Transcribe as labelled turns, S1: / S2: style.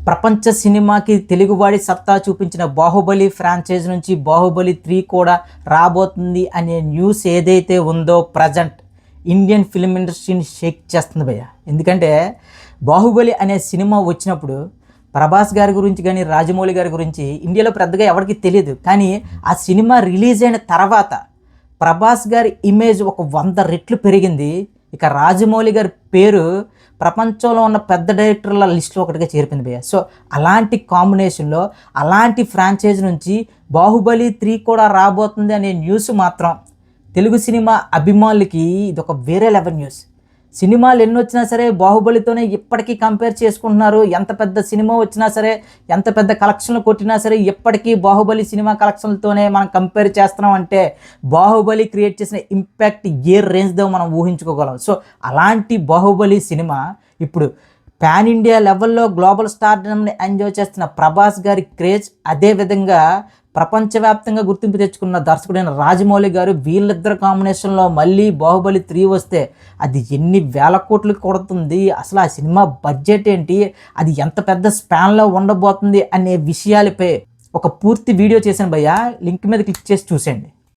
S1: ప్రపంచ సినిమాకి తెలుగువాడి సత్తా చూపించిన బాహుబలి ఫ్రాంచైజ్ నుంచి బాహుబలి 3 కూడా రాబోతుంది అనే న్యూస్ ఏదైతే ఉందో ప్రజెంట్ ఇండియన్ ఫిల్మ్ ఇండస్ట్రీని షేక్ చేస్తుంది భయ్య. ఎందుకంటే బాహుబలి అనే సినిమా వచ్చినప్పుడు ప్రభాస్ గారి గురించి కానీ రాజమౌళి గారి గురించి ఇండియాలో పెద్దగా ఎవరికి తెలియదు. కానీ ఆ సినిమా రిలీజ్ అయిన తర్వాత ప్రభాస్ గారి ఇమేజ్ ఒక 100 రెట్లు పెరిగింది. ఇక రాజమౌళి గారి పేరు ప్రపంచంలో ఉన్న పెద్ద డైరెక్టర్ల లిస్టులో ఒకటిగా చేరిపోయింది భయ్య. సో అలాంటి కాంబినేషన్లో అలాంటి ఫ్రాంచైజ్ నుంచి బాహుబలి 3 కూడా రాబోతుంది అనే న్యూస్ మాత్రం తెలుగు సినిమా అభిమానులకి ఇది ఒక వేరే లెవెల్ న్యూస్. సినిమాలు ఎన్ని వచ్చినా సరే బాహుబలితోనే ఇప్పటికీ కంపేర్ చేసుకుంటున్నారు. ఎంత పెద్ద సినిమా వచ్చినా సరే, ఎంత పెద్ద కలెక్షన్లు కొట్టినా సరే, ఇప్పటికీ బాహుబలి సినిమా కలెక్షన్లతోనే మనం కంపేర్ చేస్తున్నాం అంటే బాహుబలి క్రియేట్ చేసిన ఇంపాక్ట్ ఏ రేంజ్దో మనం ఊహించుకోగలం. సో అలాంటి బాహుబలి సినిమా ఇప్పుడు పాన్ ఇండియా లెవెల్లో గ్లోబల్ స్టార్డమ్ని ఎంజాయ్ చేస్తున్న ప్రభాస్ గారి క్రేజ్, అదేవిధంగా ప్రపంచవ్యాప్తంగా గుర్తింపు తెచ్చుకున్న దర్శకుడైన రాజమౌళి గారు, వీళ్ళిద్దరు కాంబినేషన్లో మళ్ళీ బాహుబలి 3 వస్తే అది ఎన్ని వేల కోట్లు కొడుతుంది, అసలు ఆ సినిమా బడ్జెట్ ఏంటి, అది ఎంత పెద్ద స్పాన్లో ఉండబోతుంది అనే విషయాలపై ఒక పూర్తి వీడియో చేశాను భయ్య. లింక్ మీద క్లిక్ చేసి చూసేయండి.